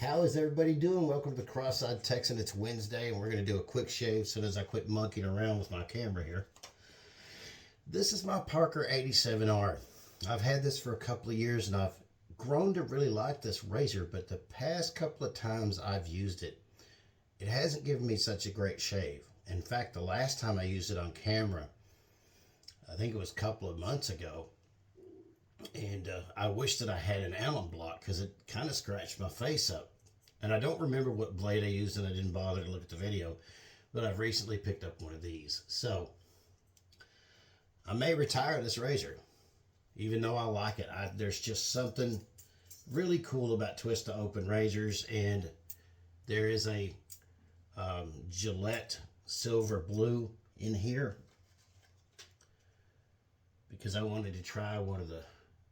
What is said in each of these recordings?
How is everybody doing? Welcome to Cross-Eyed Texan. It's Wednesday, and we're going to do a quick shave as soon as I quit monkeying around with my camera here. This is my Parker 87R. I've had this for a couple of years, and I've grown to really like this razor, but the past couple of times I've used it, it hasn't given me such a great shave. In fact, the last time I used it on camera, I think it was a couple of months ago, and I wish that I had an alum block because it kind of scratched my face up. And I don't remember what blade I used, and I didn't bother to look at the video, but I've recently picked up one of these. So I may retire this razor, even though I like it. There's just something really cool about twist to open razors, and there is a Gillette silver blue in here because I wanted to try one of the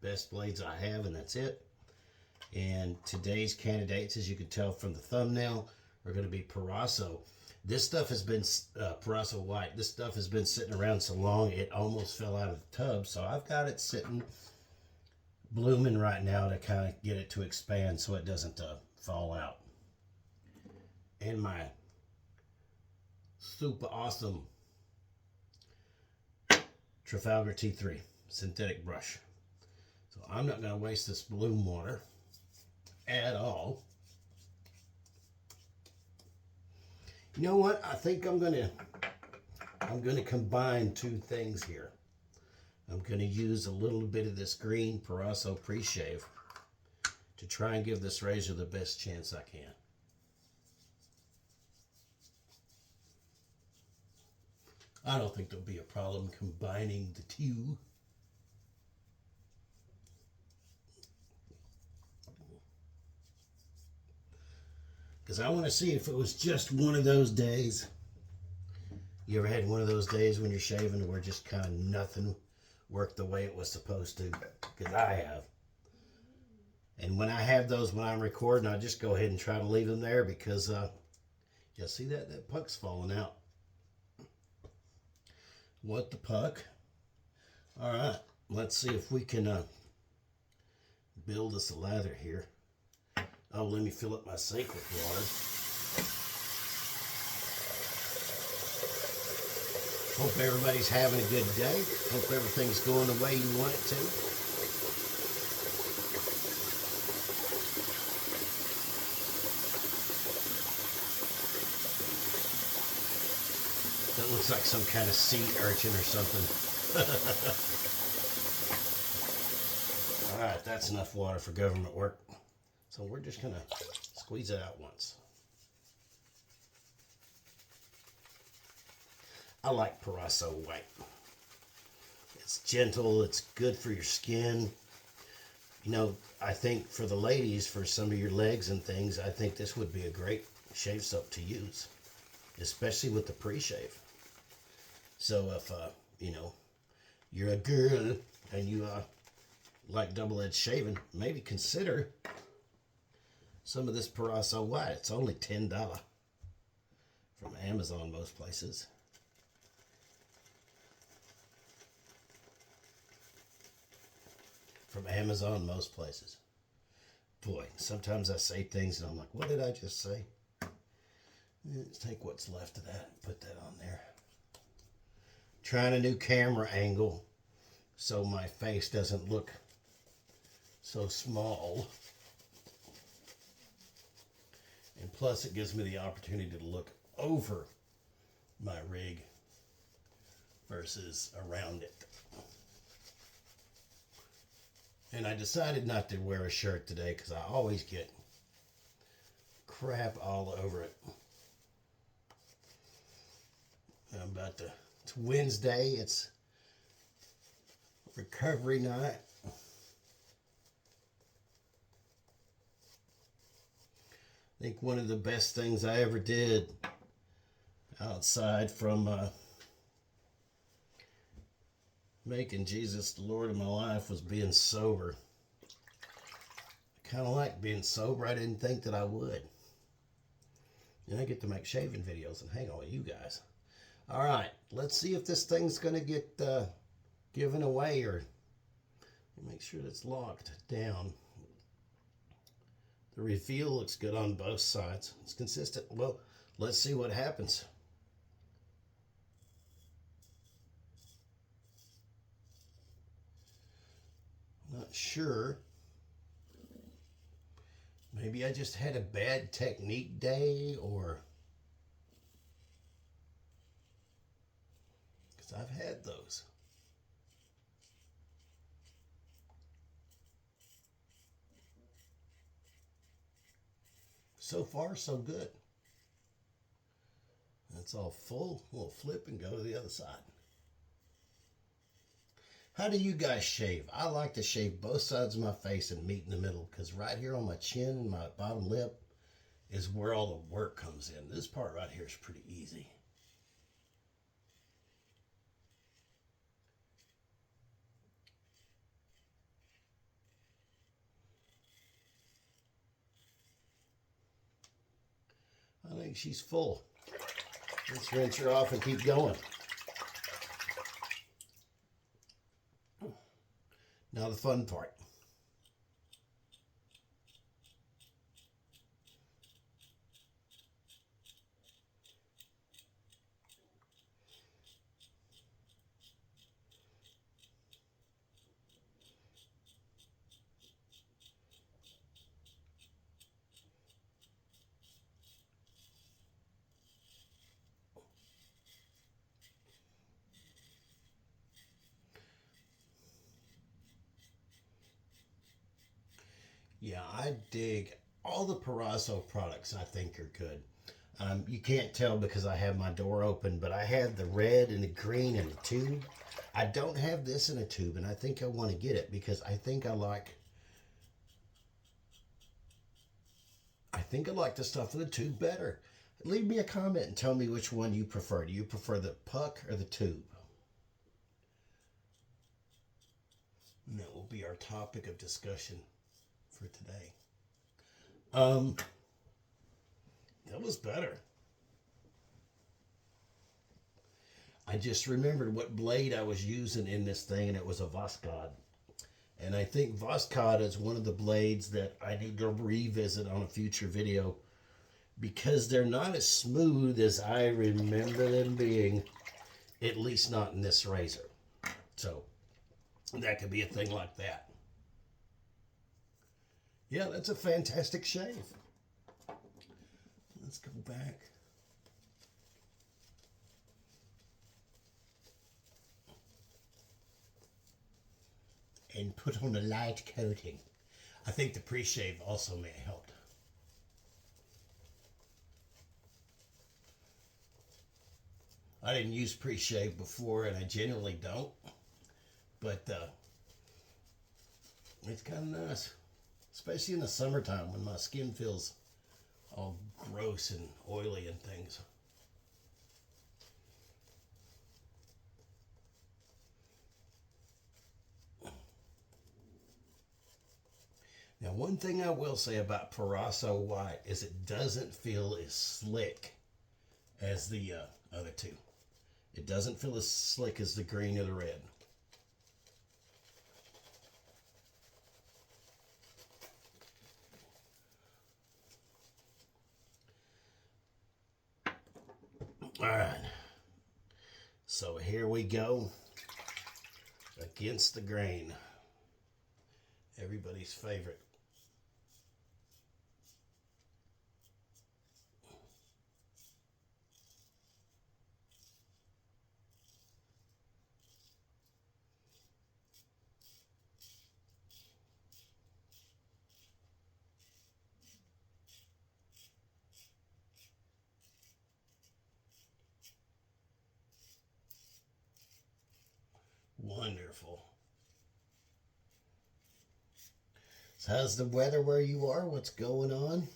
best blades I have, and that's it. And today's candidates, as you can tell from the thumbnail, are going to be Proraso. This stuff has been Proraso white. This stuff has been sitting around so long it almost fell out of the tub, so I've got it sitting blooming right now to kind of get it to expand so it doesn't fall out. And my super awesome Trafalgar T3 synthetic brush. So I'm not going to waste this bloom water at all. You know what? I think I'm going to combine two things here. I'm going to use a little bit of this green Proraso Preshave to try and give this razor the best chance I can. I don't think there'll be a problem combining the two. Because I want to see if it was just one of those days. You ever had one of those days when you're shaving where just kind of nothing worked the way it was supposed to? Because I have. And when I have those when I'm recording, I just go ahead and try to leave them there because you'll see that puck's falling out. What the puck? All right, let's see if we can build us a lather here. Oh, let me fill up my sink with water. Hope everybody's having a good day. Hope everything's going the way you want it to. That looks like some kind of sea urchin or something. All right, that's enough water for government work. So we're just going to squeeze it out once. I like Proraso white. It's gentle, it's good for your skin. You know, I think for the ladies, for some of your legs and things, I think this would be a great shave soap to use, especially with the pre-shave. So if, you know, you're a girl and you like double-edged shaving, maybe consider some of this Proraso white. It's only $10 from Amazon, most places. From Amazon, most places. Boy, sometimes I say things and I'm like, what did I just say? Let's take what's left of that and put that on there. Trying a new camera angle so my face doesn't look so small. And plus it gives me the opportunity to look over my rig versus around it. And I decided not to wear a shirt today because I always get crap all over it. It's Wednesday, it's recovery night. I think one of the best things I ever did outside from making Jesus the Lord of my life was being sober. I kind of like being sober. I didn't think that I would. And I get to make shaving videos and hang out with you guys. All right, let's see if this thing's going to get given away, or make sure it's locked down. The reveal looks good on both sides. It's consistent. Well, let's see what happens. Not sure. Maybe I just had a bad technique day, or because I've had those. So far, so good. That's all full. We'll flip and go to the other side. How do you guys shave? I like to shave both sides of my face and meet in the middle, because right here on my chin and my bottom lip is where all the work comes in. This part right here is pretty easy. I think she's full. Let's rinse her off and keep going. Now the fun part. Yeah, I dig all the Parasso products. I think are good. You can't tell because I have my door open, but I have the red and the green in a tube. I don't have this in a tube, and I think I want to get it because I think I like the stuff in the tube better. Leave me a comment and tell me which one you prefer. Do you prefer the puck or the tube? And that will be our topic of discussion for today. That was better. I just remembered what blade I was using in this thing, and it was a Voskhod. And I think Voskhod is one of the blades that I need to revisit on a future video because they're not as smooth as I remember them being, at least not in this razor. So that could be a thing like that. Yeah, that's a fantastic shave. Let's go back. And put on a light coating. I think the pre-shave also may have helped. I didn't use pre-shave before, and I generally don't. But it's kind of nice. Especially in the summertime when my skin feels all gross and oily and things. Now, one thing I will say about Parasso White is it doesn't feel as slick as the other two. It doesn't feel as slick as the green or the red. All right. So here we go. Against the grain. Everybody's favorite. Wonderful. So how's the weather where you are? What's going on?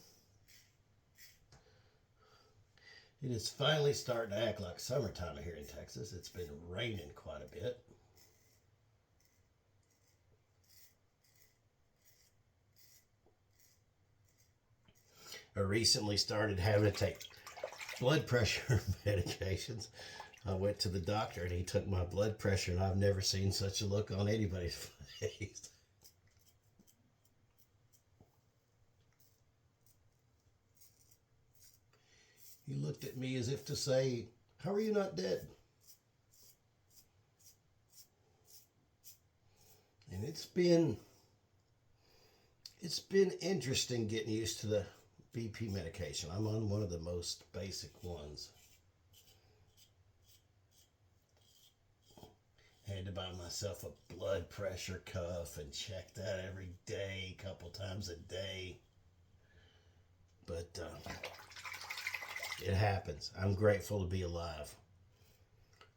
It is finally starting to act like summertime here in Texas. It's been raining quite a bit. I recently started having to take blood pressure medications. I went to the doctor and he took my blood pressure, and I've never seen such a look on anybody's face. He looked at me as if to say, "How are you not dead?" And it's been interesting getting used to the BP medication. I'm on one of the most basic ones. Had to buy myself a blood pressure cuff and check that every day, a couple times a day. But it happens. I'm grateful to be alive.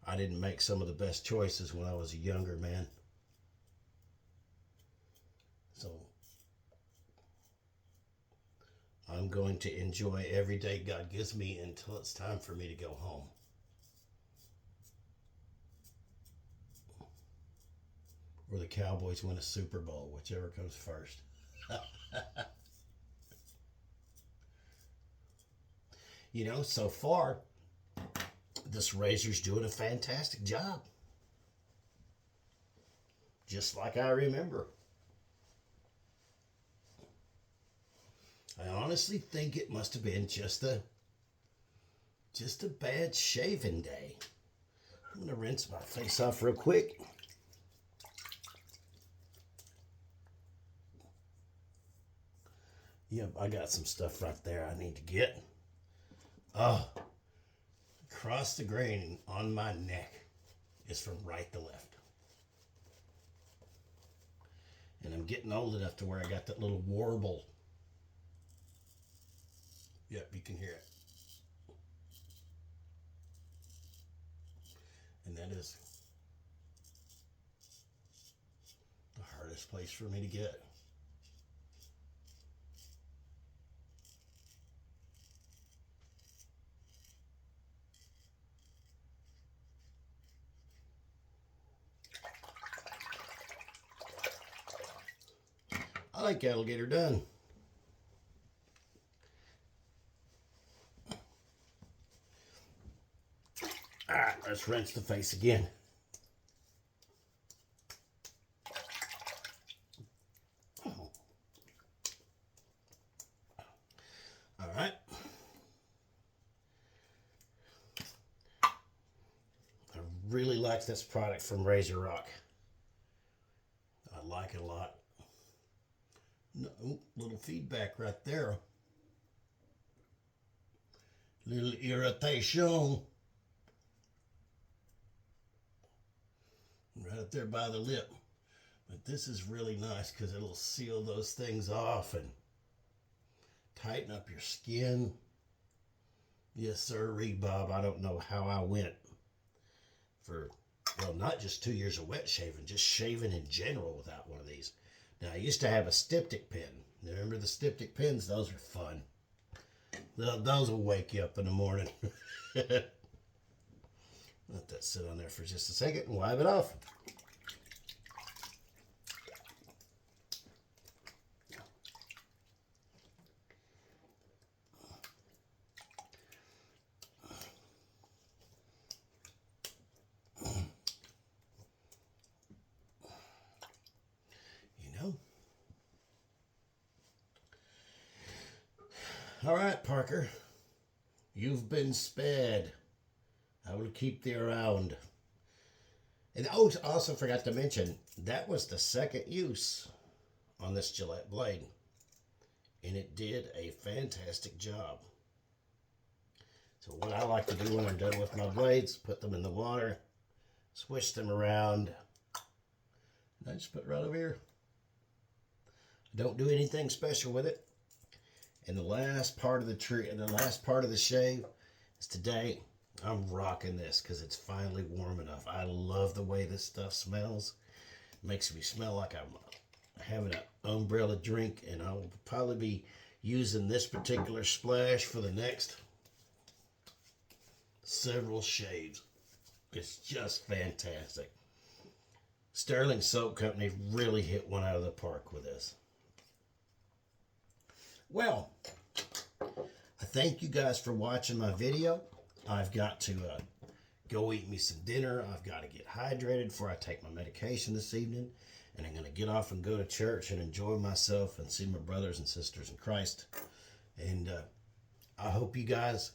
I didn't make some of the best choices when I was a younger man. So I'm going to enjoy every day God gives me until it's time for me to go home. Or the Cowboys win a Super Bowl, whichever comes first. You know, so far, this razor's doing a fantastic job. Just like I remember. I honestly think it must have been just a bad shaving day. I'm going to rinse my face off real quick. Yep, I got some stuff right there I need to get. Oh, across the grain on my neck is from right to left. And I'm getting old enough to where I got that little warble. Yep, you can hear it. And that is the hardest place for me to get. I like alligator done. All right, let's rinse the face again. All right. I really like this product from Razor Rock. I like it a lot. No, little feedback right there. Little irritation. Right up there by the lip. But this is really nice because it'll seal those things off and tighten up your skin. Yes, sir, Bob. I don't know how I went for, well, not just 2 years of wet shaving, just shaving in general without one of these. Now, I used to have a styptic pen. Remember the styptic pens? Those are fun. Those will wake you up in the morning. Let that sit on there for just a second and wipe it off. All right, Parker. You've been spared. I will keep thee around. And oh, also forgot to mention, that was the second use on this Gillette blade. And it did a fantastic job. So what I like to do when I'm done with my blades, put them in the water, swish them around, and I just put it right over here. I don't do anything special with it. And the last part of the shave is today. I'm rocking this because it's finally warm enough. I love the way this stuff smells. It makes me smell like I'm having an umbrella drink, and I will probably be using this particular splash for the next several shaves. It's just fantastic. Sterling Soap Company really hit one out of the park with this. Well, I thank you guys for watching my video. I've got to go eat me some dinner. I've got to get hydrated before I take my medication this evening. And I'm going to get off and go to church and enjoy myself and see my brothers and sisters in Christ. And I hope you guys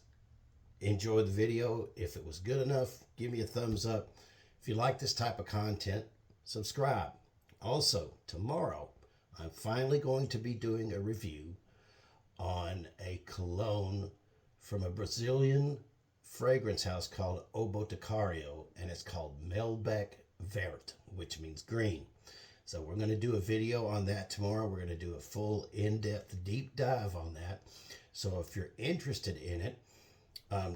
enjoy the video. If it was good enough, give me a thumbs up. If you like this type of content, subscribe. Also, tomorrow, I'm finally going to be doing a review on a cologne from a Brazilian fragrance house called O Boticario, and it's called Melbeck Vert, which means green. So we're going to do a video on that tomorrow. We're going to do a full in-depth deep dive on that. So if you're interested in it,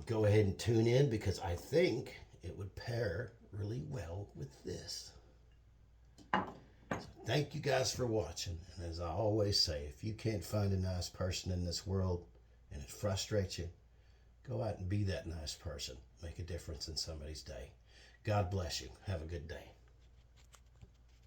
go ahead and tune in, because I think it would pair really well with this. So thank you guys for watching. And as I always say, if you can't find a nice person in this world and it frustrates you, go out and be that nice person. Make a difference in somebody's day. God bless you. Have a good day.